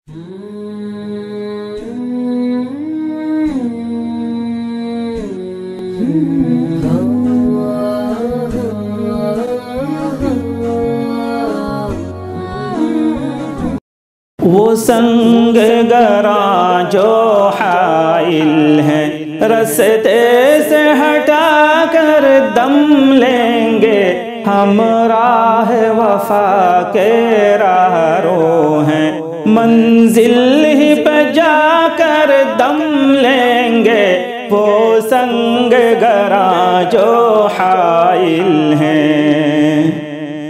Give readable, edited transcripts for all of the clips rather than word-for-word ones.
وہ سنگ گراں جو حائل ہیں رستے سے ہٹا کر دم لیں گے، ہم راہ وفا کے راہرو ہیں، منزل ہی پہ جا کر دم لیں گے، وہ سنگ گراں جو حائل ہیں۔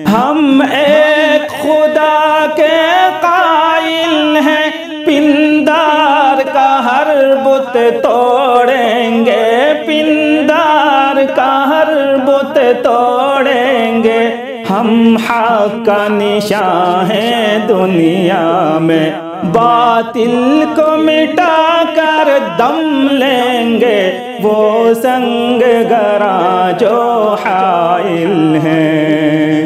ہم ایک خدا کے قائل ہیں، پندار کا ہر بت توڑیں گے، پندار کا ہر بت توڑیں گے، ہم حق کا نشان ہیں دنیا میں، باطل کو مٹا کر دم لیں گے، وہ سنگ گراں جو حائل ہیں۔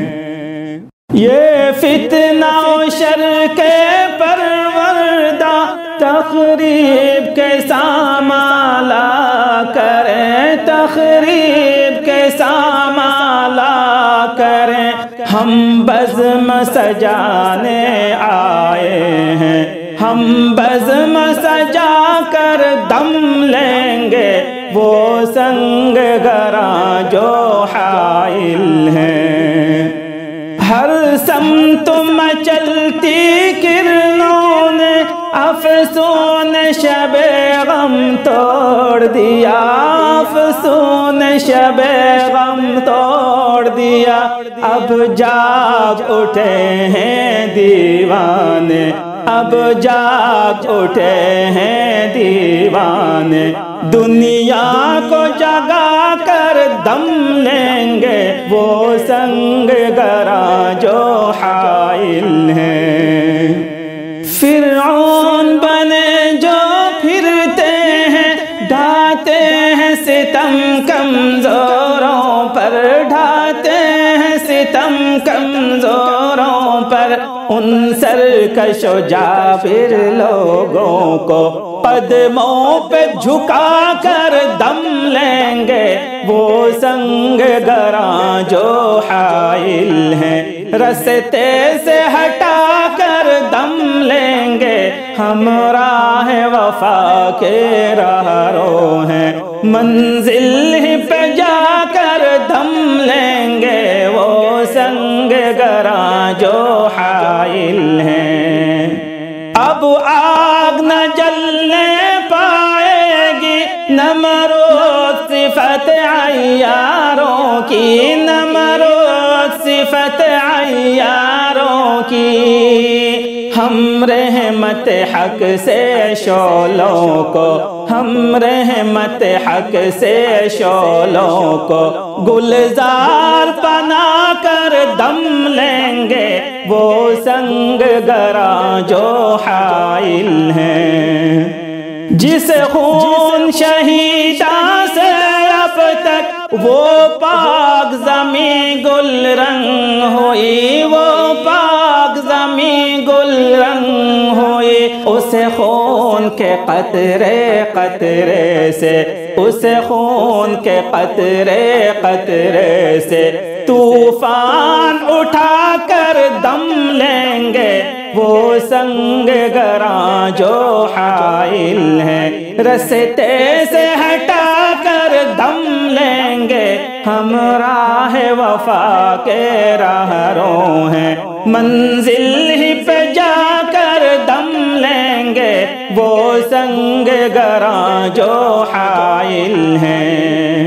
یہ فتنہ و شر کے پروردہ تخریب کے سامالا کریں، تخریب کے سامالا کریں، ہم بزم سجانے آئے ہیں، ہم بزم سجا کر دم لیں گے، وہ سنگ گراں جو حائل ہیں۔ ہر سمت مچلتی کرنوں نے افسون شب غم توڑ دیا، افسون شب غم توڑ دیا، اب جاگ اٹھے ہیں دیوانے، اب جاگ اٹھے ہیں دیوانے، دنیا کو جگا کر دم لیں گے، وہ سنگ گراں جو حائل ہیں۔ فرعون بنے جو پھرتے ہیں، ڈھاتے ہیں ستم کمزوروں پر، ڈھاتے ہیں ستم کمزوروں پر، ان سرکش و جابر لوگوں کو قدموں پہ جھکا کر دم لیں گے، وہ سنگ گراں جو حائل ہیں، رستے سے ہٹا کر دم لیں گے، ہم راہ وفا کے راہرو ہیں، منزل ہی پہ جا کر دم لیں گے، وہ سنگ گراں جو حائل ہیں۔ اب آگ نہ جلنے پائے گی نمرود صفت عیاروں کی، نمرود صفت عیاروں کی، ہم رحمت حق سے شعلوں کو، ہم رحمت حق سے شعلوں کو گلزار بنا کر دم لیں گے، وہ سنگ گراں جو حائل ہیں۔ جس خون شہیداں سے اب تک وہ پاک زمیں گل رنگ ہوئی، وہ پاک زمیں گل رنگ ہوئی، اس خون کے قطرے قطرے سے، اس خون کے قطرے قطرے سے طوفان اٹھا کر دم لیں گے، وہ سنگ گراں جو حائل ہیں، رستے سے ہٹا کر دم لیں گے، ہم راہ وفا کے راہرو ہیں، منزل ہی پہ جا کر دم لیں گے، وہ سنگ گراں جو حائل ہیں۔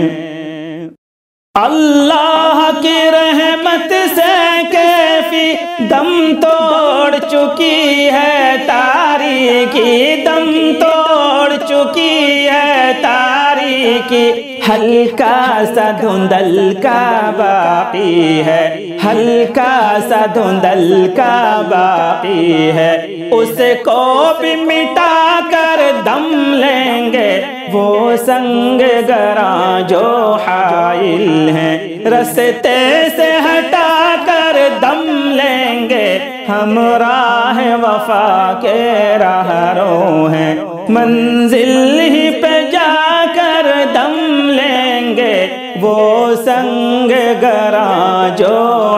اللہ کی رحمت سے کیفی دم توڑ چکی ہے تاریکی، دم توڑ چکی ہے تاریکی، ہلکا سا دھندل کا باقی ہے، ہلکا سا دھندل کا باقی ہے، اس کو بھی مٹا کر دم لیں گے، وہ سنگ گراں جو حائل ہیں، رستے سے ہٹا کر دم لیں گے، ہم راہ وفا کے راہرو ہیں، منزل ہی پہ جا کر دم لیں گے وہ سنگ گراں جو